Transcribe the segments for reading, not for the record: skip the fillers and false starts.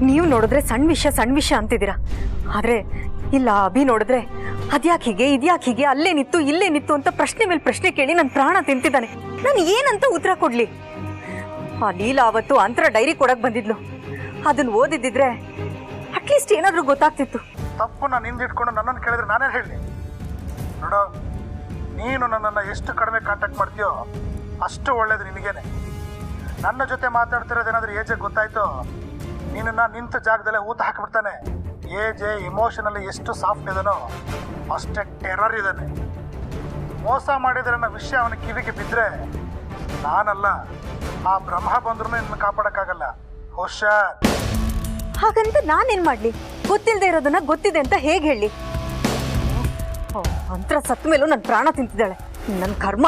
ನೀವು ನೋಡಿದ್ರೆ ಸಣ್ಣ ವಿಷಯ ಅಂತಿದ್ದೀರಾ, ಆದರೆ ಇಲ್ಲ ಅಭಿ ನೋಡಿದ್ರೆ ಅದ್ಯಾಕೆ ಹೀಗೆ ಇದ್ಯಾಕೆ ಹೀಗೆ ಅಲ್ಲೇ ನಿತ್ತು ಇಲ್ಲೇ ನಿತ್ತು ಅಂತ ಪ್ರಶ್ನೆ ಮೇಲೆ ಪ್ರಶ್ನೆ ಕೇಳಿ ನನ್ನ ಪ್ರಾಣ ತಿಂತಿದ್ದಾನೆ. ನಾನು ಏನಂತ ಉತ್ತರ ಕೊಡ್ಲಿ? ಆ ಲೀಲಾ ಅವತ್ತು ಅಂತರ ಡೈರಿ ಕೊಡಕ್ ಬಂದಿದ್ಲು, ಅದನ್ನ ಓದಿದ್ದಿದ್ರೆ ಅಟ್ಲೀಸ್ಟ್ ಏನಾದ್ರೂ ಗೊತ್ತಾಗ್ತಿತ್ತು. ತಪ್ಪು ನಾನು ಹಿಂದಿಟ್ಕೊಂಡು ನನ್ನನ್ನು ಕೇಳಿದ್ರೆ ನಾನೇ ಹೇಳಿ. ನೋಡೋ, ನೀನು ನನ್ನನ್ನು ಎಷ್ಟು ಕಡಿಮೆ ಕಾಂಟ್ಯಾಕ್ಟ್ ಮಾಡ್ತೀಯೋ ಅಷ್ಟು ಒಳ್ಳೇದು ನಿನಗೇನೆ. ನನ್ನ ಜೊತೆ ಮಾತಾಡ್ತಿರೋದೇನಾದ್ರೂ ಏಜೆಗೆ ಗೊತ್ತಾಯ್ತು, ನೀನನ್ನ ನಿಂತ ಜಾಗದಲ್ಲೇ ಊತ ಹಾಕಿಬಿಡ್ತಾನೆ. ಏಜೆ ಇಮೋಷನಲ್ಲಿ ಎಷ್ಟು ಸಾಫ್ಟ್ ಇದನೋ ಅಷ್ಟೇ ಟೆರರ್ ಇದ್ದಾನೆ. ಮೋಸ ಮಾಡಿದ್ರೆ ಅನ್ನೋ ವಿಷಯ ಅವನ ಕಿವಿಗೆ ಬಿದ್ದರೆ ನಾನಲ್ಲ, ಆ ಬ್ರಹ್ಮ ಬಂದ್ರೂ ನಿನ್ನ ಕಾಪಾಡೋಕ್ಕಾಗಲ್ಲ. ಹುಷಾರ್. ಹಾಗಂತ ನಾನೇನ್ ಮಾಡ್ಲಿ? ಗೊತ್ತಿಲ್ಲದೆ ಇರೋದನ್ನ ಗೊತ್ತಿದೆ ಅಂತ ಹೇಗೆ ಹೇಳಿ? ಅಂತರ ಸತ್ತ ಮೇಲೂ ನನ್ನ ಪ್ರಾಣ ತಿಂತಿದ್ದಾಳೆ, ನನ್ನ ಕರ್ಮ.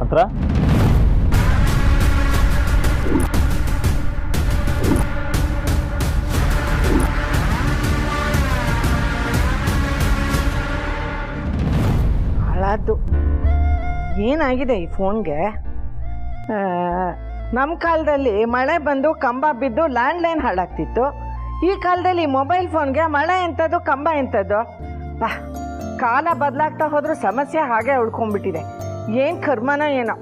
ಅಂತರ ಹಾಳಾದ್ದು ಏನಾಗಿದೆ ಈ ಫೋನ್ಗೆ? ನಮ್ಮ ಕಾಲದಲ್ಲಿ ಮಳೆ ಬಂದು ಕಂಬ ಬಿದ್ದು ಲ್ಯಾಂಡ್ಲೈನ್ ಹಾಳಾಗ್ತಿತ್ತು. ಈ ಕಾಲದಲ್ಲಿ ಮೊಬೈಲ್ ಫೋನ್ಗೆ ಮಳೆ ಎಂಥದ್ದು ಕಂಬ ಎಂಥದ್ದು? ಬಾ, ಕಾಲ ಬದಲಾಗ್ತಾ ಹೋದ್ರೂ ಸಮಸ್ಯೆ ಹಾಗೆ ಉಳ್ಕೊಂಡ್ಬಿಟ್ಟಿದೆ. ಏನು ಕರ್ಮನೋ ಏನೋ.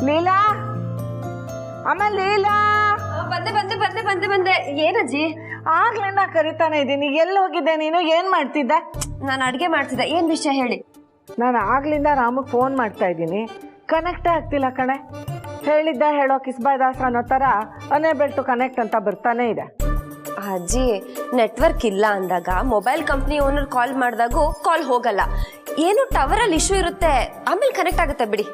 ಲೀಲಾ, ಅಮ್ಮ ಲೀಲಾ. ಬಂದೆ ಬಂದೆ ಬಂದೆ ಬಂದೆ ಬಂದೆ. ಏನಜ್ಜಿ? ಆಗ್ಲಿಂದ ಕರಿತಾನೆ ಇದ್ದೀನಿ. ಎಲ್ಲಿ ಹೋಗಿದ್ದೆ ನೀನು? ಏನು ಮಾಡ್ತಿದ್ದೆ? ನಾನು ಅಡುಗೆ ಮಾಡ್ತಿದ್ದೆ. ಏನು ವಿಷಯ ಹೇಳಿ? ನಾನು ಆಗ್ಲಿಂದ ರಾಮಗೆ ಫೋನ್ ಮಾಡ್ತಾ ಇದ್ದೀನಿ, ಕನೆಕ್ಟೇ ಆಗ್ತಿಲ್ಲ ಕಣೆ. ಹೇಳಿದ್ದ ಹೇಳೋ ಕಿಸ್ಬಾಯ್ದಾಸ ಅನ್ನೋ ಥರ ಅನೇಬಲ್ ಟು ಕನೆಕ್ಟ್ ಅಂತ ಬರ್ತಾನೆ ಇದೆ. ಅಜ್ಜಿ, ನೆಟ್ವರ್ಕ್ ಇಲ್ಲ ಅಂದಾಗ ಮೊಬೈಲ್ ಕಂಪ್ನಿ ಓನರ್ ಕಾಲ್ ಮಾಡಿದಾಗೂ ಕಾಲ್ ಹೋಗಲ್ಲ. ಏನು ಟವರಲ್ಲಿ ಇಶ್ಯೂ ಇರುತ್ತೆ, ಆಮೇಲೆ ಕನೆಕ್ಟ್ ಆಗುತ್ತೆ ಬಿಡಿ.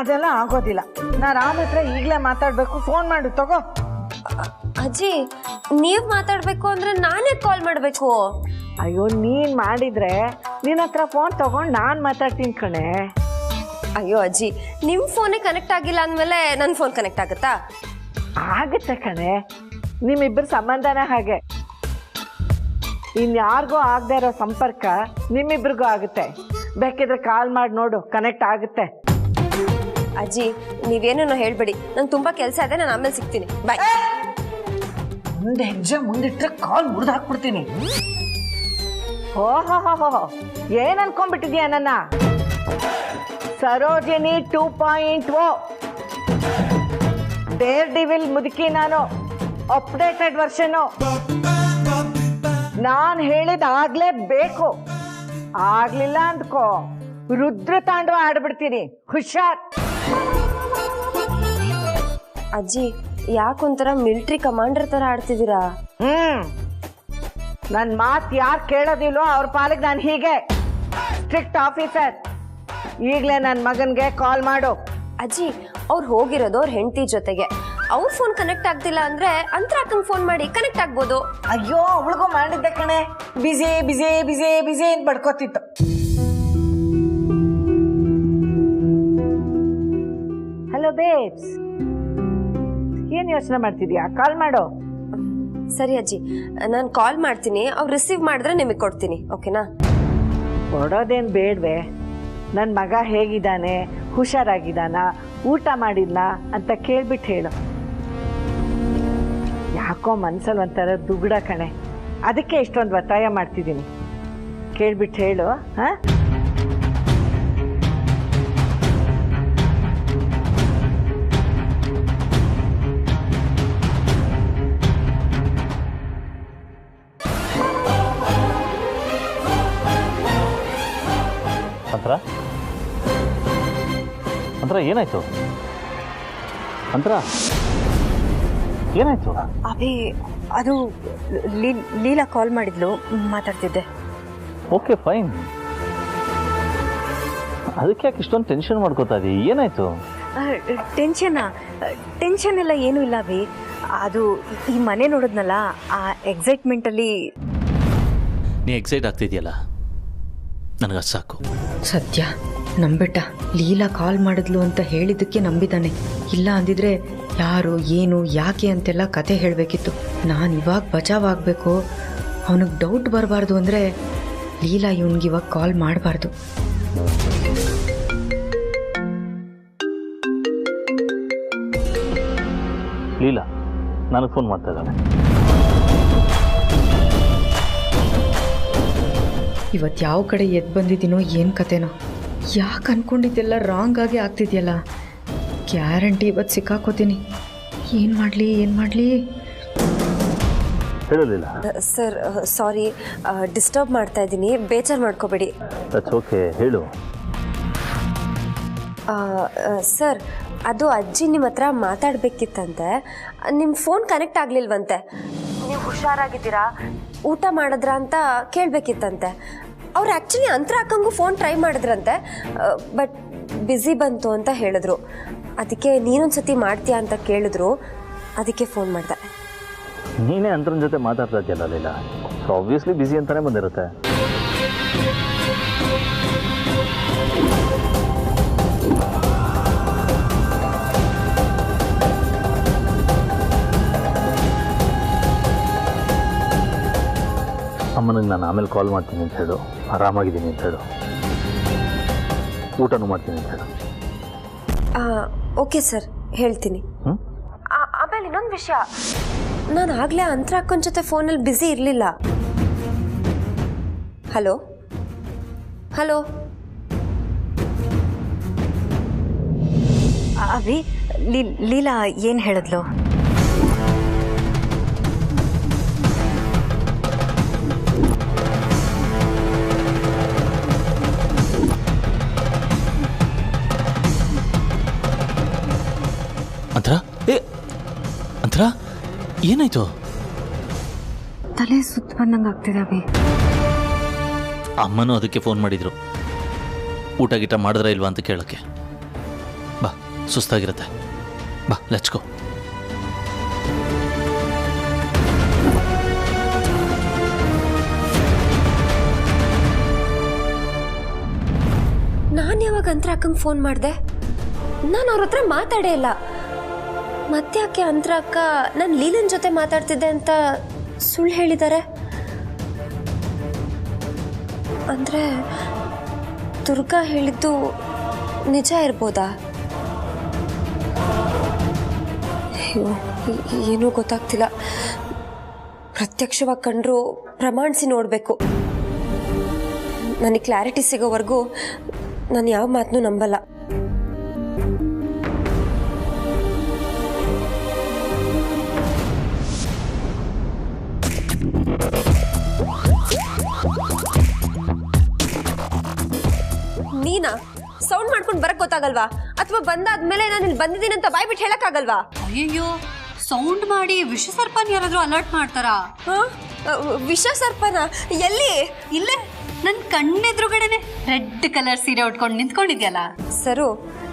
ಅದೆಲ್ಲ ಆಗೋದಿಲ್ಲ. ನಾ ರಾಮ್ ಹತ್ರ ಈಗಲೇ ಮಾತಾಡಬೇಕು. ಫೋನ್ ಮಾಡು ತಗೋ. ಅಜ್ಜಿ, ನೀವು ಮಾತಾಡಬೇಕು ಅಂದರೆ ನಾನೇ ಕಾಲ್ ಮಾಡಬೇಕು? ಅಯ್ಯೋ, ನೀನು ಮಾಡಿದರೆ ನಿನ್ನ ಹತ್ರ ಫೋನ್ ತಗೊಂಡು ನಾನು ಮಾತಾಡ್ತೀನಿ ಕಣೆ. ಅಯ್ಯೋ ಅಜ್ಜಿ, ನಿಮ್ಮ ಫೋನೇ ಕನೆಕ್ಟ್ ಆಗಿಲ್ಲ ಅಂದಮೇಲೆ ನನ್ನ ಫೋನ್ ಕನೆಕ್ಟ್ ಆಗುತ್ತಾ? ಆಗುತ್ತೆ ಕಣೆ, ನಿಮ್ಮಿಬ್ಬರ ಸಂಬಂಧನೇ ಹಾಗೆ. ಇನ್ಯಾರಿಗೂ ಆಗದೆ ಇರೋ ಸಂಪರ್ಕ ನಿಮ್ಮಿಬ್ರಿಗೂ ಆಗುತ್ತೆ. ಬೇಕಿದ್ರೆ ಕಾಲ್ ಮಾಡಿ ನೋಡು, ಕನೆಕ್ಟ್ ಆಗುತ್ತೆ. ಅಜ್ಜಿ, ನೀವೇನೇನೋ ಹೇಳ್ಬೇಡಿ, ನಂಗೆ ತುಂಬ ಕೆಲಸ ಇದೆ, ನಾನು ಆಮೇಲೆ ಸಿಗ್ತೀನಿ. ಬಾಯ್. ಒಂದು ಹೆಜ್ಜೆ ಮುಂದಿಟ್ರೆ ಕಾಲ್ ಮುರಿದು ಹಾಕ್ಬಿಡ್ತೀನಿ. ಓಹೋ ಹೋ ಹೋ, ಏನು ಅನ್ಕೊಂಡ್ಬಿಟ್ಟಿದ್ಯಾ ನನ್ನ? ಸರೋಜಿನಿ 2.0 ಡೇರ್ ಡಿವಿಲ್ ಮುದುಕಿ ನಾನು. ಅಪ್ಡೇಟೆಡ್ ವರ್ಷನು. ನಾನು ಹೇಳಿದ ಆಗ್ಲೇಬೇಕು. ಆಗ್ಲಿಲ್ಲ ಅಂದ್ಕೋ, ರುದ್ರ ತಾಂಡವ ಆಡ್ಬಿಡ್ತೀನಿ. ಹುಷಾರ್. ಅಜ್ಜಿ, ಯಾಕೊಂಥರ ಮಿಲಿಟರಿ ಕಮಾಂಡರ್ ಥರ ಆಡ್ತಿದ್ದೀರಾ? ನನ್ನ ಮಾತು ಯಾರು ಕೇಳೋದಿಲ್ವೋ ಅವ್ರ ಪಾಲಿಗೆ ನಾನು ಹೀಗೆ ಸ್ಟ್ರಿಕ್ಟ್ ಆಫೀಸರ್. ಈಗಲೇ ನನ್ನ ಮಗನಿಗೆ ಕಾಲ್ ಮಾಡು. ಅಜ್ಜಿ, ಅವ್ರು ಹೋಗಿರೋದು ಅವ್ರ ಹೆಂಡತಿ ಜೊತೆಗೆ. ಅವ್ರ ಫೋನ್ ಕನೆಕ್ಟ್ ಆಗ್ತಿಲ್ಲ ಅಂದ್ರೆ ಅಂತರಾಕಂಗೆ ಫೋನ್ ಮಾಡಿ ಕನೆಕ್ಟ್ ಆಗ್ಬೋದು. ಅಯ್ಯೋ, ಅವಳಿಗೂ ಮಾಡಿದ್ದೆ ಕಣೆ. ಬಿಸಿ ಬಿಸಿ ಬಿಸಿ ಬಿಸಿ ಅಂತ ಬಡ್ಕೋತಿತ್ತು. ಹಲೋ ಬೇಬ್ಸ್, ಏನು ಯೋಚನೆ ಮಾಡ್ತಿದ್ಯಾ? ಕಾಲ್ ಮಾಡು. ಸರಿ ಅಜ್ಜಿ, ನಾನು ಕಾಲ್ ಮಾಡ್ತೀನಿ. ಅವ್ರು ರಿಸೀವ್ ಮಾಡಿದ್ರೆ ನಿಮಗೆ ಕೊಡ್ತೀನಿ, ಓಕೆನಾ? ಕೊಡೋದೇನು ಬೇಡವೆ. ನನ್ನ ಮಗ ಹೇಗಿದ್ದಾನೆ, ಹುಷಾರಾಗಿದ್ದಾನ, ಊಟ ಮಾಡಿದ್ನ ಅಂತ ಕೇಳ್ಬಿಟ್ಟು ಹೇಳು. ಯಾಕೋ ಮನ್ಸಲ್ಲಿ ಒಂಥರ ದುಗುಡ ಕಣೆ, ಅದಕ್ಕೆ ಇಷ್ಟೊಂದು ಒತ್ತಾಯ ಮಾಡ್ತಿದ್ದೀನಿ. ಕೇಳ್ಬಿಟ್ಟು ಹೇಳು. ಹಾಂ, ಅಂತರ ಅಂತರ ಏನಾಯ್ತು? ಅಂತರ ಏನಾಯ್ತು? ಅಭಿ, ಅದು ಲೀಲಾ ಕಾಲ್ ಮಾಡಿದ್ಲು, ಮಾತಾಡ್ತಿದ್ದೆ. Okay fine. ಅದಕ್ಕೆ ಯಾಕೆ ಇಷ್ಟೊಂದು ಟೆನ್ಷನ್ ಮಾಡ್ಕೋತಾ ಇದೀಯ? ಏನಾಯ್ತು? ಟೆನ್ಷನ್ ಎಲ್ಲ ಏನೂ ಇಲ್ಲ ಅಭಿ. ಅದು ಈ ಮನೆ ನೋಡಿದ್ನಲ್ಲ, ಆ ಎಕ್ಸೈಟ್ಮೆಂಟಲ್ಲಿ. ನೀ ಎಕ್ಸೈಟ್ ಆಗ್ತಿದ್ಯಲ್ಲ, ನನಗೆ ಸಾಕು. ಸದ್ಯ ನಂಬಿಟ್ಟ. ಲೀಲಾ ಕಾಲ್ ಮಾಡಿದ್ಲು ಅಂತ ಹೇಳಿದ್ದಕ್ಕೆ ನಂಬಿದ್ದಾನೆ. ಇಲ್ಲ ಅಂದಿದ್ರೆ ಯಾರು ಏನು ಯಾಕೆ ಅಂತೆಲ್ಲ ಕತೆ ಹೇಳಬೇಕಿತ್ತು. ನಾನು ಇವಾಗ ಬಚಾವಾಗಬೇಕು. ಅವನಿಗೆ ಡೌಟ್ ಬರಬಾರ್ದು ಅಂದರೆ ಲೀಲಾ ಇವನಿಗಿವಾಗ ಕಾಲ್ ಮಾಡಬಾರ್ದು. ಲೀಲಾ ನನಗೆ ಫೋನ್ ಮಾಡ್ತಾ ಇದ್ದಾಳೆ. ಇವತ್ತು ಯಾವ ಕಡೆ ಎದ್ದು ಬಂದಿದ್ದೀನೋ ಏನು ಕತೆನೋ, ಯಾಕೆ ಅಂದ್ಕೊಂಡಿದ್ದೆಲ್ಲ ರಾಂಗ್ ಆಗಿ ಆಗ್ತಿದೆಯಲ್ಲ. ಗ್ಯಾರಂಟಿ ಇವತ್ತು ಸಿಕ್ಕಾಕೋತೀನಿ. ಏನು ಮಾಡಲಿ ಹೇಳಲಿಲ್ಲ. ಸರ್ ಸಾರಿ, ಡಿಸ್ಟರ್ಬ್ ಮಾಡ್ತಾ ಇದ್ದೀನಿ, ಬೇಜಾರು ಮಾಡ್ಕೋಬೇಡಿ. ದಟ್ಸ್ ಓಕೆ, ಹೇಳು. ಸರ್ ಅದು ಅಜ್ಜಿ ನಿಮ್ಮ ಹತ್ರ ಮಾತಾಡಬೇಕಿತ್ತಂತೆ. ನಿಮ್ಮ ಫೋನ್ ಕನೆಕ್ಟ್ ಆಗಲಿಲ್ವಂತೆ. ನೀವು ಹುಷಾರಾಗಿದ್ದೀರಾ, ಊಟ ಮಾಡಿದ್ರಾ ಅಂತ ಕೇಳಬೇಕಿತ್ತಂತೆ. ಅವ್ರು ಆ್ಯಕ್ಚುಲಿ ಅಂತರ ಹಾಕಂಗೂ ಫೋನ್ ಟ್ರೈ ಮಾಡಿದ್ರಂತೆ, ಬಟ್ ಬ್ಯುಸಿ ಬಂತು ಅಂತ ಹೇಳಿದ್ರು. ಅದಕ್ಕೆ ನೀನೊಂದು ಸತಿ ಮಾಡ್ತೀಯಾ ಅಂತ ಕೇಳಿದ್ರು, ಅದಕ್ಕೆ ಫೋನ್ ಮಾಡಿದೆ. ನೀನೇ ಅಂತರನ ಜೊತೆ ಮಾತಾಡ್ತಾ ಇದೆಯಲ್ಲ ಲೀಲಾ, ಸೊ ಆಬ್ವಿಯಸ್ಲಿ ಬ್ಯುಸಿ ಅಂತಾನೆ ಬಂದಿರುತ್ತೆ. ಅಮ್ಮನಿಗೆ ನಾನು ಆಮೇಲೆ ಕಾಲ್ ಮಾಡ್ತೀನಿ ಅಂತ ಹೇಳು, ಆರಾಮಾಗಿದ್ದೀನಿ ಅಂತ ಹೇಳು, ಊಟನೂ ಮಾಡ್ತೀನಿ ಅಂತ ಹೇಳು. ಓಕೆ ಸರ್, ಹೇಳ್ತೀನಿ. ಆಮೇಲೆ ಇನ್ನೊಂದು ವಿಷಯ, ನಾನು ಆಗಲೇ ಅಂತರ ಅಕ್ಕನ ಜೊತೆ ಫೋನಲ್ಲಿ ಬ್ಯುಸಿ ಇರಲಿಲ್ಲ. ಹಲೋ ಹಲೋ ಅಭಿ, ಲೀಲಾ ಏನು ಹೇಳಿದ್ಲು? ಅಂತರ ಏನಾಯ್ತು? ತಲೆ ಸುತ್ತ ಬಂದಂಗೆ ಆಗ್ತಿದೆ ಅಭಿ. ಅಮ್ಮನೂ ಅದಕ್ಕೆ ಫೋನ್ ಮಾಡಿದ್ರು, ಊಟ ಗೀಟ ಮಾಡಿದ್ರ ಇಲ್ವಾ ಅಂತ ಕೇಳಕ್ಕೆ. ಬಾ, ಸುಸ್ತಾಗಿರುತ್ತೆ, ಬಾ ಲೆಟ್ಸ್ ಗೋ. ನಾನು ಯಾವಾಗ ಅಂತರ ಅಕ್ಕಂಗೆ ಫೋನ್ ಮಾಡಿದೆ? ನಾನು ಅವ್ರ ಹತ್ರ ಮಾತಾಡೇ ಇಲ್ಲ. ಮತ್ತೆ ಯಾಕೆ ಅಂತರ ಅಕ್ಕ ನಾನು ಲೀಲನ್ ಜೊತೆ ಮಾತಾಡ್ತಿದ್ದೆ ಅಂತ ಸುಳ್ಳು ಹೇಳಿದ್ದಾರೆ? ಅಂದರೆ ದುರ್ಗಾ ಹೇಳಿದ್ದು ನಿಜ ಇರ್ಬೋದಾ? ಅಯ್ಯೋ, ಏನೂ ಗೊತ್ತಾಗ್ತಿಲ್ಲ. ಪ್ರತ್ಯಕ್ಷವಾಗಿ ಕಂಡ್ರು ಪ್ರಮಾಣಿಸಿ ನೋಡಬೇಕು. ನನಗೆ ಕ್ಲಾರಿಟಿ ಸಿಗೋವರೆಗೂ ನಾನು ಯಾವ ಮಾತನ್ನೂ ನಂಬಲ್ಲ. ನೀನಾ ಸೌಂಡ್ ಮಾಡ್ಕೊಂಡು ಬರಕ್ ಗೊತ್ತಾಗಲ್ವಾ? ಅಥವಾ ಬಂದಾದ್ಮೇಲೆ ನಾನು ಇಲ್ಲಿ ಬಂದಿದ್ದೀನಿ ಅಂತ ಬಾಯ್ಬಿಟ್ಟು ಹೇಳಕ್ಕಾಗಲ್ವಾ? ಅಯ್ಯೋ, ಸೌಂಡ್ ಮಾಡಿ ವಿಷ ಸರ್ಪನ್ ಯಾರಾದ್ರೂ ಅಲರ್ಟ್ ಮಾಡ್ತಾರಾ? ವಿಷ ಸರ್ಪನ ಎಲ್ಲಿ? ಇಲ್ಲೇ ನನ್ ಕಣ್ಣೆದ್ರುಗಡೆನೆ ರೆಡ್ ಕಲರ್ ಸೀರೆ ಉಟ್ಕೊಂಡು ನಿಂತ್ಕೊಂಡಿದ್ಯಲ್ಲ. ಸರು,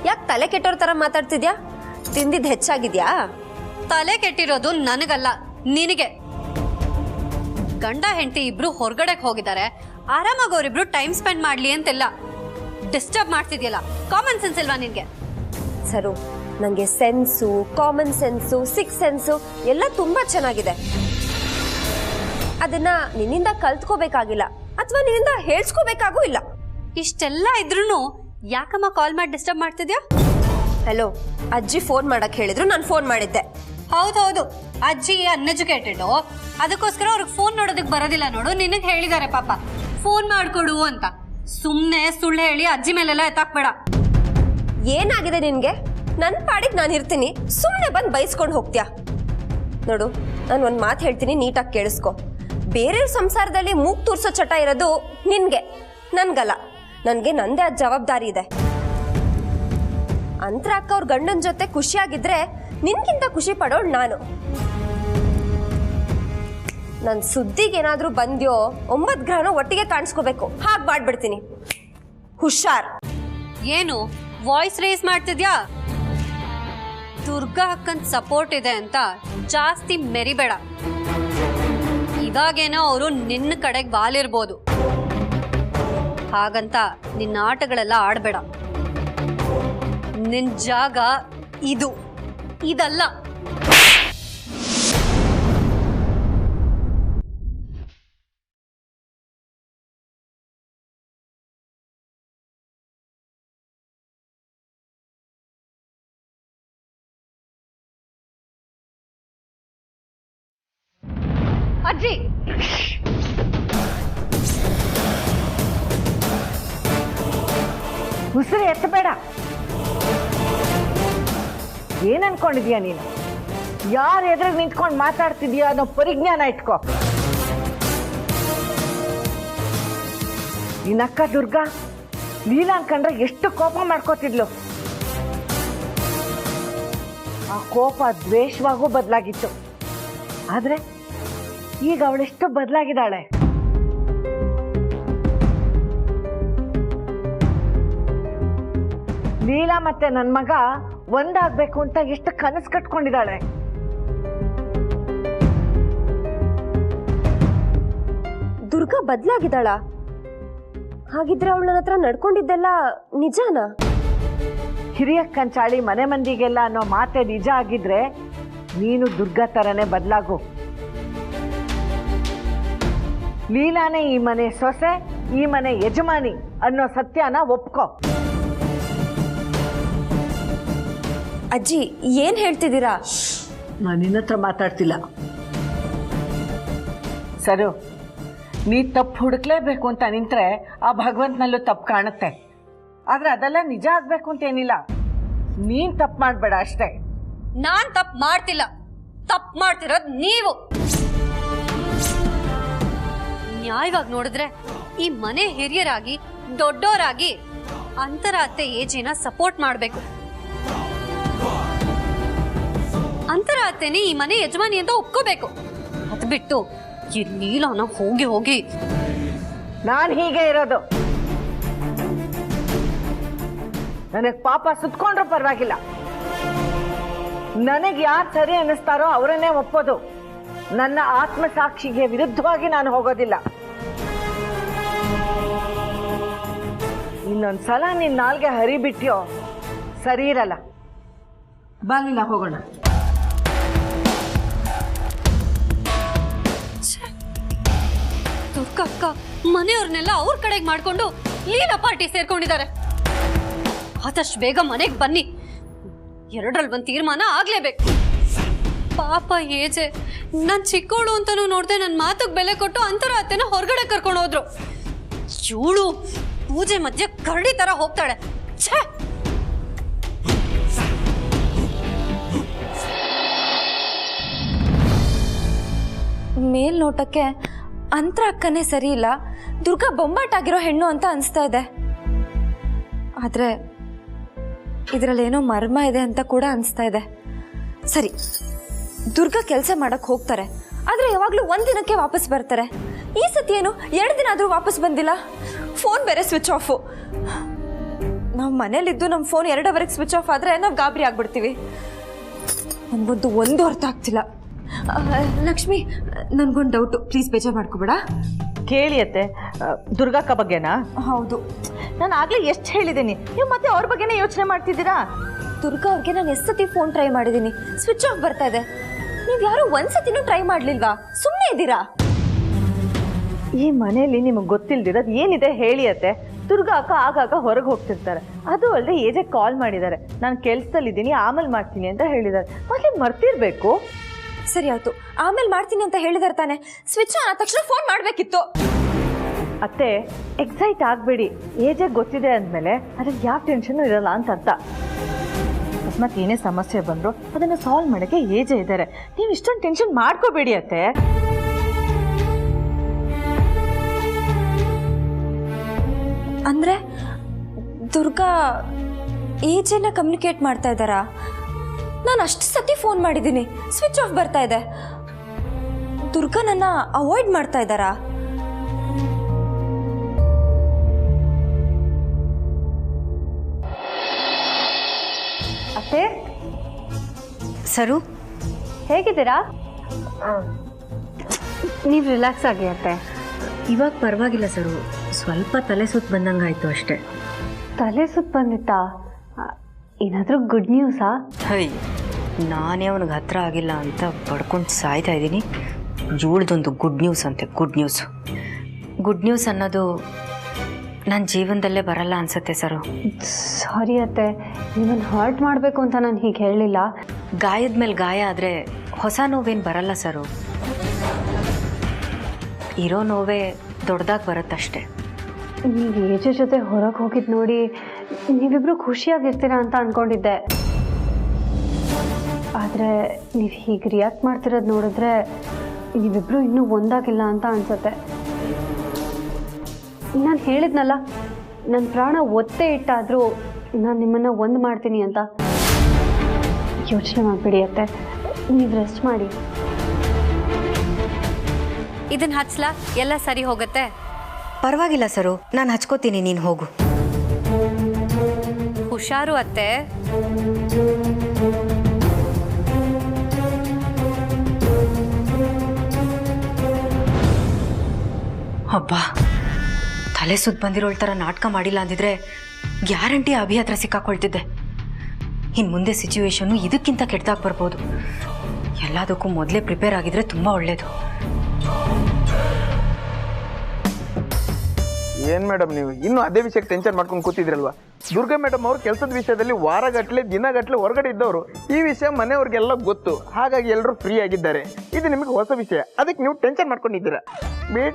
ಯಾಕೆ ತಲೆ ಕೆಟ್ಟೋರ್ ತರ ಮಾತಾಡ್ತಿದ್ಯಾ? ತಿಂದಿದ್ ಹೆಚ್ಚಾಗಿದ್ಯಾ? ತಲೆ ಕೆಟ್ಟಿರೋದು ನನಗಲ್ಲ, ನಿನಗೆ. ಗಂಡ ಹೆಂಡತಿ ಇಬ್ರು ಹೊರಗಡೆಗೆ ಹೋಗಿದ್ದಾರೆ, ಆರಾಮಾಗಿ ಅವರಿಬ್ರು ಟೈಮ್ ಸ್ಪೆಂಡ್ ಮಾಡ್ಲಿ ಅಂತೆಲ್ಲ ಡಿಸ್ಟರ್ಬ್ ಮಾಡ್ತಿದ್ಯಲ್ಲ. ಕಾಮನ್ ಸೆನ್ಸ್ ಇಲ್ವಾ ನಿನ್ಗೆ? ಸರು, ನಂಗೆ sense, common sense, six sense ಎಲ್ಲ ತುಂಬಾ ಚೆನ್ನಾಗಿದೆ. ಅದನ್ನ ನಿನ್ನಿಂದ ಕಲ್ತ್ಕೋಬೇಕಾಗಿಲ್ಲ, ಅಥವಾ ನಿನ್ನಿಂದ ಹೇಳ್ಸ್ಕೋಬೇಕಾಗೂ ಇಲ್ಲ. ಇಷ್ಟೆಲ್ಲ ಇದ್ರೂ ಯಾಕಮ್ಮ ಕಾಲ್ ಮಾಡಿ ಡಿಸ್ಟರ್ಬ್ ಮಾಡ್ತಿದ್ಯಾ? ಹಲೋ, ಅಜ್ಜಿ ಫೋನ್ ಮಾಡಕ್ ಹೇಳಿದ್ರು, ನಾನು ಫೋನ್ ಮಾಡಿದ್ದೆ. ಹೌದೌದು, ಅಜ್ಜಿ ಅನ್ಎಜುಕೇಟೆಡ್, ಅದಕ್ಕೋಸ್ಕರ ಅವ್ರಿಗೆ ಫೋನ್ ನೋಡೋದಕ್ಕೆ ಬರೋದಿಲ್ಲ ನೋಡು. ನಿನಗೆ ಹೇಳಿದ್ದಾರೆ ಪಾಪ ಫೋನ್ ಮಾಡ್ಕೊಡು ಅಂತ. ಸುಮ್ನೆ ಸುಳ್ಳು ಹೇಳಿ ಅಜ್ಜಿ ಮೇಲೆಲ್ಲ ಎತ್ತಾಕ್ಬೇಡ. ಏನಾಗಿದೆ ನಿನ್ಗೆ? ನನ್ನ ಪಾಡಿಗೆ ನಾನು ಇರ್ತೀನಿ, ಸುಮ್ಮನೆ ಬಂದು ಬೈಸ್ಕೊಂಡು ಹೋಗ್ತೀಯಾ? ನೋಡು, ನಾನು ಒಂದು ಮಾತು ಹೇಳ್ತೀನಿ, ನೀಟಾಗಿ ಕೇಳಿಸ್ಕೊ. ಬೇರೆಯವ್ರ ಸಂಸಾರದಲ್ಲಿ ಮೂಗ್ ತೂರ್ಸೋ ಚಟ ಇರೋದು ನಿನ್ಗೆ, ನನ್ಗಲ್ಲ. ನನಗೆ ನಂದೇ ಆದ ಜವಾಬ್ದಾರಿ ಇದೆ. ಅಂತರ ಅಕ್ಕ ಅವ್ರ ಗಂಡನ ಜೊತೆ ಖುಷಿಯಾಗಿದ್ರೆ ನಿನ್ಗಿಂತ ಖುಷಿ ಪಡೋಳು ನಾನು. ನನ್ನ ಸುದ್ದಿಗೆ ಏನಾದ್ರೂ ಬಂದ್ಯೋ 9 ಗ್ರಹನ ಒಟ್ಟಿಗೆ ಕಾಣಿಸ್ಕೋಬೇಕು, ಹಾಗೆ ಮಾಡ್ಬಿಡ್ತೀನಿ. ಹುಷಾರ್. ಏನು ವಾಯ್ಸ್ ರೇಸ್ ಮಾಡ್ತಿದ್ಯಾ? ದುರ್ಗಾ ಅಕ್ಕನ್ ಸಪೋರ್ಟ್ ಇದೆ ಅಂತ ಜಾಸ್ತಿ ಮೆರಿಬೇಡ. ಇವಾಗೇನೋ ಅವರು ನಿನ್ನ ಕಡೆಗೆ ವಾಲಿರ್ಬೋದು, ಹಾಗಂತ ನಿನ್ನ ಆಟಗಳೆಲ್ಲ ಆಡಬೇಡ. ನಿನ್ನ ಜಾಗ ಇದಲ್ಲ. ಅಜ್ಜಿ ಉಸಿರು ಎತ್ತಬೇಡ. ಏನ್ ಅನ್ಕೊಂಡಿದ್ಯಾ ನೀನು? ಯಾರ ಎದುರು ನಿಂತ್ಕೊಂಡು ಮಾತಾಡ್ತಿದ್ಯಾ ಅನ್ನೋ ಪರಿಜ್ಞಾನ ಇಟ್ಕೋ. ನಿನ್ನಕ್ಕ ದುರ್ಗಾ ಲೀಲಾ ಅನ್ಕಂಡ್ರೆ ಎಷ್ಟು ಕೋಪ ಮಾಡ್ಕೋತಿದ್ಲು. ಆ ಕೋಪ ದ್ವೇಷವಾಗೂ ಬದಲಾಗಿತ್ತು. ಆದ್ರೆ ಈಗ ಅವಳೆಷ್ಟು ಬದಲಾಗಿದ್ದಾಳೆ. ಲೀಲಾ ಮತ್ತೆ ನನ್ನ ಮಗ ಒಂದಾಗ್ಬೇಕು ಅಂತ ಎಷ್ಟು ಕನಸು ಕಟ್ಕೊಂಡಿದ್ದಾಳೆ. ದುರ್ಗಾ ಬದಲಾಗಿದ್ದಾಳ? ಹಾಗಿದ್ರೆ ಅವಳ ಹತ್ರ ನಡ್ಕೊಂಡಿದ್ದೆಲ್ಲ ನಿಜಾನಾ? ಹಿರಿಯ ಕಂಚಾಳಿ ಮನೆ ಮಂದಿಗೆಲ್ಲ ಅನ್ನೋ ಮಾತೆ ನಿಜ ಆಗಿದ್ರೆ ನೀನು ದುರ್ಗಾ ತರನೇ ಬದಲಾಗು. ಲೀಲಾನೇ ಈ ಮನೆ ಸೊಸೆ, ಈ ಮನೆ ಯಜಮಾನಿ ಅನ್ನೋ ಸತ್ಯನ ಒಪ್ಕೋ. ಅಜ್ಜಿ ಏನ್ ಹೇಳ್ತಿದ್ದೀರಾ? ನಾನು ನಿನ್ನ ಹತ್ರ ಮಾತಾಡ್ತಿಲ್ಲ. ಸರು, ನೀ ತಪ್ಪು ಹುಡುಕ್ಲೇಬೇಕು ಅಂತ ನಿಂತ್ರೆ ಆ ಭಗವಂತನಲ್ಲೂ ತಪ್ಪು ಕಾಣುತ್ತೆ. ಆದ್ರೆ ಅದೆಲ್ಲ ನಿಜ ಆಗ್ಬೇಕು ಅಂತ ಏನಿಲ್ಲ. ನೀನ್ ತಪ್ಪು ಮಾಡ್ಬೇಡ ಅಷ್ಟೇ. ನಾನ್ ತಪ್ಪು ಮಾಡ್ತಿಲ್ಲ, ತಪ್ಪು ಮಾಡ್ತಿರೋದ್ ನೀವು. ನ್ಯಾಯವಾಗಿ ನೋಡಿದ್ರೆ ಈ ಮನೆ ಹಿರಿಯರಾಗಿ ದೊಡ್ಡೋರಾಗಿ ಅಂತರ ಅತ್ತೆ ಏಜಿನ ಸಪೋರ್ಟ್ ಮಾಡ್ಬೇಕು. ಅಂತರ ಅತ್ತೆನೇ ಈ ಮನೆ ಯಜಮಾನಿ ಅಂತ ಒಪ್ಕೋಬೇಕು. ಅದ್ ಬಿಟ್ಟು ಈ ಲೀಲಾನ ಹೋಗಿ ಹೋಗಿ ನಾನು ಹೀಗೆ ಇರೋದು. ನನಗ್ ಪಾಪ ಸುತ್ಕೊಂಡ್ರೂ ಪರವಾಗಿಲ್ಲ. ನನಗ್ ಯಾರು ಸರಿ ಅನ್ನಿಸ್ತಾರೋ ಅವರನ್ನೇ ಒಪ್ಪೋದು. ನನ್ನ ಆತ್ಮಸಾಕ್ಷಿಗೆ ವಿರುದ್ಧವಾಗಿ ನಾನು ಹೋಗೋದಿಲ್ಲ. ಇನ್ನೊಂದ್ಸಲ ನಿನ್ ನಾಲ್ಗೆ ಹರಿಬಿಟ್ಯೋ ಸರಿ ಇರಲ್ಲ. ಬಾಲಿಲ್ಲ, ಹೋಗೋಣ. ದುರ್ಗಕ್ಕ ಮನೆಯವ್ರನ್ನೆಲ್ಲ ಅವ್ರ ಕಡೆಗೆ ಮಾಡ್ಕೊಂಡು ಲೀಲಾ ಪಾರ್ಟಿ ಸೇರ್ಕೊಂಡಿದ್ದಾರೆ. ಆದಷ್ಟು ಬೇಗ ಮನೆಗೆ ಬನ್ನಿ. ಎರಡರಲ್ಲಿ ಒಂದು ತೀರ್ಮಾನ ಆಗ್ಲೇಬೇಕು. ಪಾಪ ಏಜೆ ನಾನ್ ಚಿಕ್ಕೋಳು ಅಂತಾನು ನೋಡ್ದೆ ನನ್ನ ಮಾತಿಗೆ ಬೆಲೆ ಕೊಟ್ಟು ಅಂತರ ಅತ್ತೆನ ಹೊರಗಡೆ ಕರ್ಕೊಂಡು ಹೋದ್ರು. ಇವಳು ಪೂಜೆ ಮಧ್ಯೆ ಕರಡಿ ತರ ಹೋಗ್ತಾಳೆ. ಛೇ, ಮೇಲ್ನೋಟಕ್ಕೆ ಅಂತರ ಅಕ್ಕನೇ ಸರಿ ಇಲ್ಲ, ದುರ್ಗಾ ಬೊಂಬಾಟಾಗಿರೋ ಹೆಣ್ಣು ಅಂತ ಅನಿಸ್ತಾ ಇದೆ. ಆದ್ರೆ ಇದರಲ್ಲೇನೋ ಮರ್ಮ ಇದೆ ಅಂತ ಕೂಡ ಅನಿಸ್ತಾ ಇದೆ. ಸರಿ, ದುರ್ಗಾ ಕೆಲಸ ಮಾಡಕ್ ಹೋಗ್ತಾರೆ, ಆದ್ರೆ ಯಾವಾಗ್ಲೂ ಒಂದಿನಕ್ಕೆ ವಾಪಸ್ ಬರ್ತಾರೆ. ಈ ಸತಿ ಏನು 2 ದಿನ ಆದ್ರೂ ವಾಪಸ್ ಬಂದಿಲ್ಲ. ಫೋನ್ ಬೇರೆ ಸ್ವಿಚ್ ಆಫು. ನಾವು ಮನೇಲಿದ್ದು ನಮ್ಮ ಫೋನ್ 2:00ವರೆಗೆ ಸ್ವಿಚ್ ಆಫ್ ಆದ್ರೆ ನಾವು ಗಾಬರಿ ಆಗ್ಬಿಡ್ತೀವಿ. ನನ್ಗಂತೂ ಒಂದು ಅರ್ಥ ಆಗ್ತಿಲ್ಲ. ಲಕ್ಷ್ಮಿ, ನನ್ಗೊಂದು ಡೌಟು, ಪ್ಲೀಸ್ ಬೇಜಾರು ಮಾಡ್ಕೋಬೇಡ. ಕೇಳಿಯತ್ತೆ, ದುರ್ಗಕ್ಕ ಬಗ್ಗೆನಾ? ಹೌದು. ನಾನು ಆಗ್ಲೇ ಎಷ್ಟು ಹೇಳಿದ್ದೀನಿ, ನೀವು ಮತ್ತೆ ಅವ್ರ ಬಗ್ಗೆನೇ ಯೋಚನೆ ಮಾಡ್ತಿದ್ದೀರಾ? ದುರ್ಗಾ ಅವ್ರಿಗೆ ನಾನು ಎಷ್ಟು ಸತಿ ಫೋನ್ ಟ್ರೈ ಮಾಡಿದ್ದೀನಿ, ಸ್ವಿಚ್ ಆಫ್ ಬರ್ತಾ ಇದೆ. ನೀವು ಯಾರು ಒಂದ್ಸತಿನೂ ಟ್ರೈ ಮಾಡ್ಲಿಲ್ವಾ? ಸುಮ್ಮನೆ ಇದ್ದೀರಾ? ಈ ಮನೆಯಲ್ಲಿ ನಿಮಗೆ ಗೊತ್ತಿಲ್ದಿರೋದು ಏನಿದೆ ಹೇಳಿಯತ್ತೆ. ದುರ್ಗಾ ಅಕ್ಕ ಆಗಾಗ ಹೊರಗೆ ಹೋಗ್ತಿರ್ತಾರೆ. ಅದು ಅಲ್ಲದೆ ಏಜೆ ಕಾಲ್ ಮಾಡಿದ್ದಾರೆ, ನಾನು ಕೆಲಸದಲ್ಲಿದ್ದೀನಿ ಆಮೇಲೆ ಮಾಡ್ತೀನಿ ಅಂತ ಹೇಳಿದ್ದಾರೆ. ಮತ್ತೆ ಮರ್ತಿರ್ಬೇಕು. ಸರಿ ಆಯ್ತು, ಆಮೇಲೆ ಮಾಡ್ತೀನಿ ಅಂತ ಹೇಳಿದಾರೆ ತಾನೆ. ಸ್ವಿಚ್ ಆನ್ ಆದ ತಕ್ಷಣ ಫೋನ್ ಮಾಡಬೇಕಿತ್ತು. ಅತ್ತೆ, ಎಕ್ಸೈಟ್ ಆಗಬೇಡಿ. ಏಜೆ ಗೊತ್ತಿದೆ ಅಂದಮೇಲೆ ಅದ್ರಲ್ಲಿ ಯಾವ ಟೆನ್ಷನ್ ಇರಲ್ಲ ಅಂತ ಅರ್ಥ. ಅಕಸ್ಮಾತ್ ಏನೇ ಸಮಸ್ಯೆ ಬಂದರೂ ಅದನ್ನು ಸಾಲ್ವ್ ಮಾಡೋಕ್ಕೆ ಏಜೆ ಇದ್ದಾರೆ. ನೀವು ಇಷ್ಟೊಂದು ಟೆನ್ಷನ್ ಮಾಡ್ಕೋಬೇಡಿ ಅತ್ತೆ. ಅಂದ್ರೆ ದುರ್ಗಾ ಏಜೆನ ಕಮ್ಯುನಿಕೇಟ್ ಮಾಡ್ತಾ ಇದ್ದಾರಾ? ನಾನು ಅಷ್ಟು ಸತಿ ಫೋನ್ ಮಾಡಿದ್ದೀನಿ, ಸ್ವಿಚ್ ಆಫ್ ಬರ್ತಾ ಇದೆ. ದುರ್ಗಾ ನನ್ನ ಅವಾಯ್ಡ್ ಮಾಡ್ತಾ ಇದ್ದಾರಾ? ಅತ್ತೆ, ಸರು ಹೇಗಿದ್ದೀರಾ? ನೀವು ರಿಲ್ಯಾಕ್ಸ್ ಆಗಿ ಅತ್ತೆ. ಇವಾಗ ಪರವಾಗಿಲ್ಲ ಸರು, ಸ್ವಲ್ಪ ತಲೆ ಸುತ್ತ ಬಂದಂಗಾಯ್ತು ಅಷ್ಟೇ. ತಲೆ ಸುತ್ತ ಬಂದಿತ್ತಾ? ಏನಾದರೂ ಗುಡ್ ನ್ಯೂಸಾ? ಹೈ, ನಾನೇ ಅವನಿಗೆ ಹತ್ರ ಆಗಿಲ್ಲ ಅಂತ ಬಡ್ಕೊಂಡು ಸಾಯ್ತಾ ಇದ್ದೀನಿ. ಜೂಳ್ದೊಂದು ಗುಡ್ ನ್ಯೂಸ್ ಅಂತೆ. ಗುಡ್ ನ್ಯೂಸ್ ಅನ್ನೋದು ನನ್ನ ಜೀವನದಲ್ಲೇ ಬರಲ್ಲ ಅನ್ಸುತ್ತೆ ಸರು. ಸಾರಿ ಅತ್ತೆ, ನಿಮ್ಮನ್ನು ಹರ್ಟ್ ಮಾಡಬೇಕು ಅಂತ ನಾನು ಹೀಗೆ ಹೇಳಲಿಲ್ಲ. ಗಾಯದ ಮೇಲೆ ಗಾಯ ಆದರೆ ಹೊಸ ನೋವೇನು ಬರಲ್ಲ ಸರು. ಇರೋ ನೋವೇ ದೊಡ್ಡದಾಗಿ ಬರುತ್ತಷ್ಟೆ. ನೀವು ಏಜೆ ಜೊತೆ ಹೊರಗೆ ಹೋಗಿದ್ದು ನೋಡಿ ನೀವಿಬ್ರು ಖುಷಿಯಾಗಿರ್ತೀರಾ ಅಂತ ಅಂದ್ಕೊಂಡಿದ್ದೆ. ಆದರೆ ನೀವು ಹೀಗೆ ರಿಯಾಕ್ಟ್ ಮಾಡ್ತಿರೋದು ನೋಡಿದ್ರೆ ನೀವಿಬ್ರು ಇನ್ನೂ ಒಂದಾಗಿಲ್ಲ ಅಂತ ಅನ್ಸುತ್ತೆ. ನಾನು ಹೇಳಿದ್ನಲ್ಲ, ನನ್ನ ಪ್ರಾಣ ಒತ್ತೆ ಇಟ್ಟಾದರೂ ನಾನು ನಿಮ್ಮನ್ನು ಒಂದು ಮಾಡ್ತೀನಿ ಅಂತ. ಯೋಚನೆ ಮಾಡಿಬಿಡಿ ಅತ್ತೆ, ನೀವು ರೆಸ್ಟ್ ಮಾಡಿ. ಇದನ್ನು ಹಚ್ಚಲಾ? ಎಲ್ಲ ಸರಿ ಹೋಗುತ್ತೆ. ಪರವಾಗಿಲ್ಲ ಸರು, ನಾನು ಹಚ್ಕೋತೀನಿ, ನೀನು ಹೋಗು. ಹುಷಾರು ಅತ್ತೆ. ಅಬ್ಬಾ, ತಲೆ ಸುತ್ತ ಬಂದಿರೋಳ್ ಥರ ನಾಟಕ ಮಾಡಿಲ್ಲ ಅಂದಿದ್ರೆ ಗ್ಯಾರಂಟಿ ಅಭಿ ಹತ್ರ ಸಿಕ್ಕಾಕೊಳ್ತಿದ್ದೆ. ಇನ್ನು ಮುಂದೆ ಸಿಚುವೇಶನ್ನು ಇದಕ್ಕಿಂತ ಕೆಟ್ಟದಾಗಿ ಬರ್ಬೋದು. ಎಲ್ಲದಕ್ಕೂ ಮೊದಲೇ ಪ್ರಿಪೇರ್ ಆಗಿದ್ರೆ ತುಂಬ ಒಳ್ಳೆಯದು. ಏನು ಮೇಡಮ್ ನೀವು ಇನ್ನೂ ಅದೇ ವಿಷಯಕ್ಕೆ ಟೆನ್ಷನ್ ಮಾಡ್ಕೊಂಡು ಕೂತಿದ್ರಲ್ವಾ? ದುರ್ಗಾ ಮೇಡಮ್ ಅವ್ರು ಕೆಲಸದ ವಿಷಯದಲ್ಲಿ ವಾರಗಟ್ಟಲೆ ದಿನಗಟ್ಟಲೆ ಹೊರಗಡೆ ಇದ್ದವರು. ಈ ವಿಷಯ ಮನೆಯವ್ರಿಗೆಲ್ಲ ಗೊತ್ತು, ಹಾಗಾಗಿ ಎಲ್ಲರೂ ಫ್ರೀ ಆಗಿದ್ದಾರೆ. ಇದು ನಿಮಗೆ ಹೊಸ ವಿಷಯ, ಅದಕ್ಕೆ ನೀವು ಟೆನ್ಷನ್ ಮಾಡ್ಕೊಂಡಿದ್ದೀರಾ.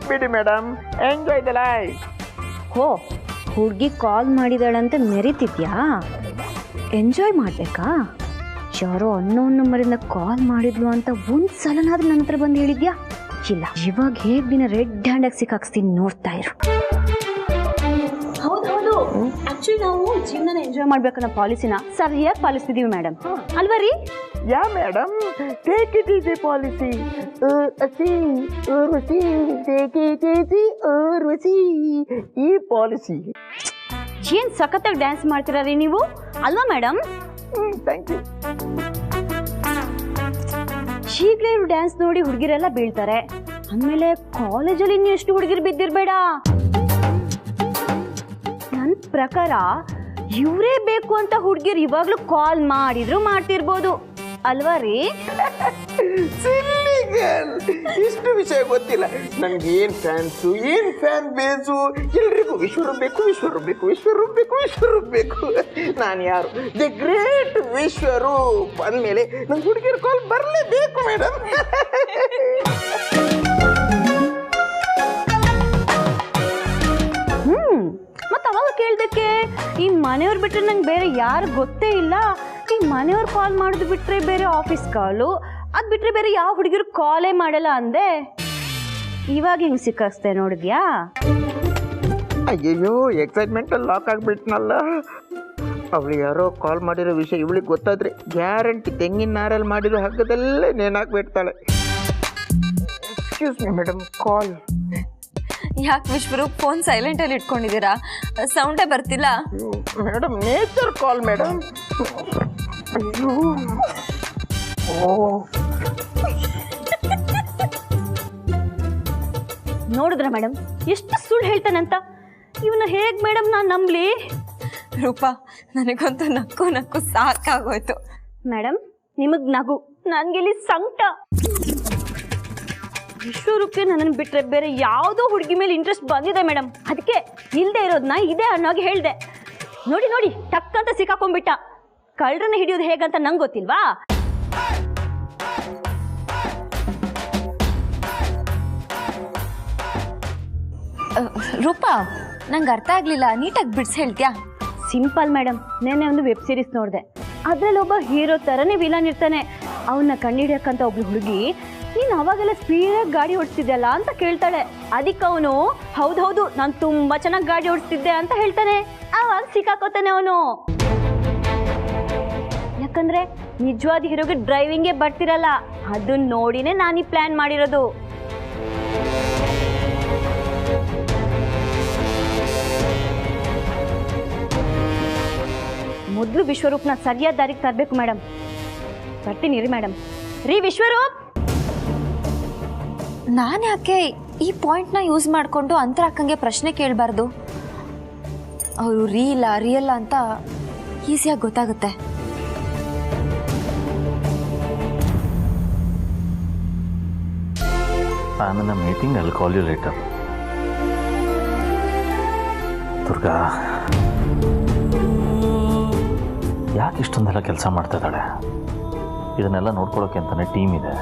ಬಿಡಿ ಮೇಡಮ್, ಎಂಜಾಯ್ ದ ಲೈಫ್. ಹೋ, ಹುಡುಗಿ ಕಾಲ್ ಮಾಡಿದಾಳಂತ ಮೆರಿತಿದ್ಯಾ? ಎಂಜಾಯ್ ಮಾಡಬೇಕಾ? ಯಾರೋ ಅನ್ನೋನ್ ನಂಬರಿಂದ ಕಾಲ್ ಮಾಡಿದ್ಲು ಅಂತ ಒಂದು ಸಲನಾದ್ರೂ ನನ್ನ ಹತ್ರ ಬಂದು ಹೇಳಿದ್ಯಾ? ಇಲ್ಲ, ಇವಾಗ ಹೇಗೆ ದಿನ ರೆಡ್ ಹ್ಯಾಂಡಾಗಿ ಸಿಕ್ಕಾಕ್ಸ್ತೀನಿ, ನೋಡ್ತಾ ಇರು. ಹೌದೌದು, ಆಕ್ಚುಲಿ ನಾವು ಜೀವನ ಎಂಜಾಯ್ ಮಾಡ್ಬೇಕನ್ನೋ ಪಾಲಿಸಿನ ಸರಿಯಾಗಿ ಪಾಲಿಸ್ತಿದೀವಿ ಮೇಡಮ್, ಅಲ್ವಾ ರೀ? Yeah madam, take it easy policy. ಈ ಪಾಲಿಸಿ ಏನ್ ಸಖತ್ತಾಗಿ ಡ್ಯಾನ್ಸ್ ಮಾಡ್ತೀರಾ ರೀ ನೀವು, ಅಲ್ವಾ ಮೇಡಮ್? Thank you. ಈಗಲೇ ಇವ್ರು ಡ್ಯಾನ್ಸ್ ನೋಡಿ ಹುಡುಗಿರೆಲ್ಲ ಬೀಳ್ತಾರೆ, ಅಂದಮೇಲೆ ಕಾಲೇಜಲ್ಲಿ ಇನ್ನು ಎಷ್ಟು ಹುಡುಗಿರು ಬಿದ್ದಿರ್ಬೇಡ. ನನ್ನ ಪ್ರಕಾರ ಇವರೇ ಬೇಕು ಅಂತ ಹುಡುಗಿರು ಇವಾಗ್ಲೂ ಕಾಲ್ ಮಾಡಿದ್ರು ಮಾಡ್ತಿರ್ಬೋದು, ಅಲ್ವಾ ರೀ? ಇಷ್ಟು ವಿಷಯ ಗೊತ್ತಿಲ್ಲ ನನ್ಗೆ. ಏನ್ ಫ್ಯಾನ್ಸು, ಏನ್ ಫ್ಯಾನ್ ಬೇಸು, ಎಲ್ರಿಗೂ ವಿಶ್ವರೂಪ್ ಬೇಕು, ವಿಶ್ವರೂಪ್ ಬೇಕು, ವಿಶ್ವರೂಪ್ ಬೇಕು, ವಿಶ್ವರೂಪ್ ಬೇಕು. ನಾನು ಯಾರು? ದಿ ಗ್ರೇಟ್ ವಿಶ್ವರೂಪ್ ಅಂದಮೇಲೆ ನಂಗೆ ಹುಡುಗಿಯರ ಕಾಲ್ ಬರಲೇಬೇಕು ಮೇಡಮ್. ಮತ್ತೆ ಅವಾಗ ಕೇಳ್ದಕ್ಕೆ ಈ ಮನೆಯವ್ರು ಬಿಟ್ರೆ ನಂಗೆ ಬೇರೆ ಯಾರು ಗೊತ್ತೇ ಇಲ್ಲ. ಈ ಮನೆಯವ್ರು ಕಾಲ್ ಮಾಡೋದು ಬಿಟ್ರೆ ಬೇರೆ ಆಫೀಸ್ ಕಾಲು, ಅದು ಬಿಟ್ರೆ ಬೇರೆ ಯಾವ ಹುಡುಗಿರು ಕಾಲೇ ಮಾಡಲ್ಲ ಅಂದೆ. ಇವಾಗ ಹಿಂಗೆ ಸಿಕ್ಕಿಸ್ತೆ ನೋಡಿದ್ಯಾ? ಅಯ್ಯಯ್ಯೋ, ಎಕ್ಸೈಟ್ಮೆಂಟಲ್ಲಿ ಲಾಕ್ ಆಗಿಬಿಟ್ನಲ್ಲ. ಅವಳು ಯಾರೋ ಕಾಲ್ ಮಾಡಿರೋ ವಿಷಯ ಇವಳಿಗೆ ಗೊತ್ತಾದ್ರೆ ಗ್ಯಾರಂಟಿ ತೆಂಗಿನ ನಾರಲ್ಲಿ ಮಾಡಿರೋ ಹಗ್ಗದಲ್ಲೇ ನೇಣಾಕ್ಬಿಡ್ತಾಳೆ. ಎಕ್ಸ್ಕ್ಯೂಸ್ ಮಿ ಮೇಡಮ್, ಕಾಲ್. ಯಾಕೆ ವಿಶ್ವರೂಪ್ ಫೋನ್ ಸೈಲೆಂಟಲ್ಲಿ ಇಟ್ಕೊಂಡಿದ್ದೀರಾ? ಸೌಂಡೇ ಬರ್ತಿಲ್ಲ. Madam, nature call madam. ಅಯ್ಯೋ, ನೋಡಿದ್ರ ಮೇಡಮ್ ಎಷ್ಟು ಸುಳ್ಳು ಹೇಳ್ತಾನಂತ? ಇವನ್ನ ಹೇಗೆ ಮೇಡಮ್ ನಾನು ನಂಬಲಿ? ರೂಪಾ, ನನಗಂತೂ ನಕ್ಕು ನಕ್ಕು ಸಾಕಾಗೋಯ್ತು. ಮೇಡಮ್, ನಿಮಗೆ ನಗು, ನನಗಿಲ್ಲಿ ಸಂಕಟ. ವಿಶ್ವರೂಪಕ್ಕೆ ನನ್ನನ್ನು ಬಿಟ್ಟರೆ ಬೇರೆ ಯಾವುದೋ ಹುಡುಗಿ ಮೇಲೆ ಇಂಟ್ರೆಸ್ಟ್ ಬಂದಿದೆ ಮೇಡಮ್. ಅದಕ್ಕೆ ಇಲ್ಲದೆ ಇರೋದನ್ನ ಇದೇ ಅನ್ನೋಗಿ ಹೇಳಿದೆ. ನೋಡಿ ನೋಡಿ, ಟಕ್ಕಂತ ಸಿಕ್ಕಾಕೊಂಡ್ಬಿಟ್ಟ. ಕಳ್ಳರನ್ನ ಹಿಡಿಯೋದು ಹೇಗಂತ ನಂಗೆ ಗೊತ್ತಿಲ್ವಾ? ರೂಪಾ, ನಂಗೆ ಅರ್ಥ ಆಗ್ಲಿಲ್ಲ, ನೀಟಾಗಿ ಬಿಡಿಸಿ ಹೇಳ್ತೀಯಾ? ಸಿಂಪಲ್ ಮೇಡಮ್, ನೆನ್ನೆ ಒಂದು ವೆಬ್ ಸೀರೀಸ್ ನೋಡಿದೆ. ಅದರಲ್ಲಿ ಒಬ್ಬ ಹೀರೋ ಥರನೇ ವಿಲನ್ ಇರ್ತಾನೆ. ಅವನ್ನ ಕಂಡಿಡಿಯಕ್ಕಂತ ಒಬ್ಳು ಹುಡುಗಿ, ನೀನು ಅವಾಗೆಲ್ಲ ಸ್ಪೀಡಾಗಿ ಗಾಡಿ ಓಡಿಸ್ತಿದ್ದಲ್ಲ ಅಂತ ಕೇಳ್ತಾಳೆ. ಅದಕ್ಕೆ ಅವನು ಹೌದೌದು, ನಾನು ತುಂಬ ಚೆನ್ನಾಗಿ ಗಾಡಿ ಓಡಿಸ್ತಿದ್ದೆ ಅಂತ ಹೇಳ್ತಾನೆ. ಆವಾಗ ಸಿಕ್ಕಾಕೋತಾನೆ ಅವನು. ಯಾಕಂದ್ರೆ ನಿಜವಾದ ಹೀರೋಗೆ ಡ್ರೈವಿಂಗೇ ಬರ್ತಿರಲ್ಲ. ಅದನ್ನ ನೋಡಿನೇ ನಾನು ಈ ಪ್ಲಾನ್ ಮಾಡಿರೋದು. ಮೊದಲು ವಿಶ್ವರೂಪ್ನ ಸರಿಯಾದ ದಾರಿಗೆ ತರಬೇಕು ಮೇಡಮ್. ಬರ್ತೀನಿ ರೀ ಮೇಡಮ್. ರೀ ವಿಶ್ವರೂಪ್, ನಾನು ಯಾಕೆ ಈ ಪಾಯಿಂಟ್ನ ಯೂಸ್ ಮಾಡಿಕೊಂಡು ಅಂತರ ಅಕ್ಕಂಗೆ ಪ್ರಶ್ನೆ ಕೇಳಬಾರ್ದು? ಅವರು ರಿಯಲ್ಲ ಅಂತ ಈಸಿಯಾಗಿ ಗೊತ್ತಾಗುತ್ತೆ. I'm in a meeting, I'll call you later. Durga ಯಾಕೆ ಇಷ್ಟೊಂದೆಲ್ಲ ಕೆಲಸ ಮಾಡ್ತಾ ಇದ್ದಾಳೆ? ಇದನ್ನೆಲ್ಲ ನೋಡ್ಕೊಳ್ಳೋಕೆ ಅಂತಲೇ ಟೀಮ್ ಇದೆ.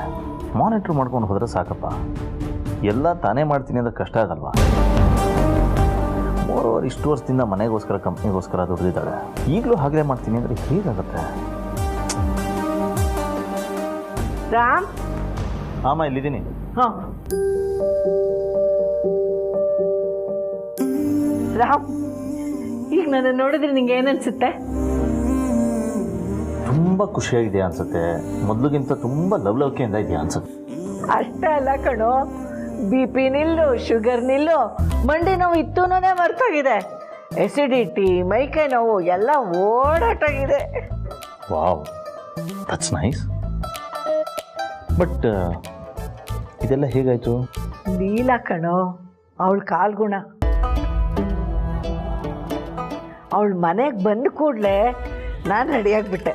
ಮಾನಿಟ್ರ್ ಮಾಡ್ಕೊಂಡು ಹೋದರೆ ಸಾಕಪ್ಪ. ಎಲ್ಲ ತಾನೇ ಮಾಡ್ತೀನಿ ಅಂದ್ರೆ ಕಷ್ಟ ಆಗಲ್ವಾ? ಮೋರೋವರ್ ಇಷ್ಟು ವರ್ಷದಿಂದ ಮನೆಗೋಸ್ಕರ ಕಂಪ್ನಿಗೋಸ್ಕರ ದುಡ್ದಿದ್ದಾಳೆ, ಈಗಲೂ ಹಾಗೆ ಮಾಡ್ತೀನಿ ಅಂದರೆ ಹೇಗಾಗುತ್ತೆ? ರಾಮ್, ಆಮ ಇಲ್ಲಿದ್ದೀನಿ. ಹಾಂ ರಾಮ್, ಈಗ ನನ್ನ ನೋಡಿದ್ರೆ ನಿಂಗೆ ಏನನ್ಸುತ್ತೆ? ತುಂಬ ಖುಷಿಯಾಗಿದೆ ಅನ್ಸುತ್ತೆ, ಮೊದಲಿಗಿಂತ ತುಂಬ ಲವಲವಿಕೆಯಿಂದ ಇದೆಯಾ ಅನ್ಸುತ್ತೆ. ಅಷ್ಟೇ ಅಲ್ಲ ಕಣೋ, BP ನಿಲ್ಲು, ಶುಗರ್ ನಿಲ್ಲು, ಮಂಡಿ ನೋವು ಇತ್ತು ಅನ್ನೋದೇ ಮರ್ತೋಗಿದೆ. ಎಸಿಡಿಟಿ, ಮೈಕೈ ನೋವು ಎಲ್ಲ ಓಡಾಟಾಗಿದೆ. Wow, that's nice. ಬಟ್ ಇದೆಲ್ಲ ಹೇಗಾಯಿತು? ಲೀಲಾ ಕಣೋ, ಅವಳ ಕಾಲ್ಗುಣ. ಅವಳ ಮನೆಗೆ ಬಂದ ಕೂಡಲೇ ನಾನು ರೆಡಿಯಾಗಿಬಿಟ್ಟೆ.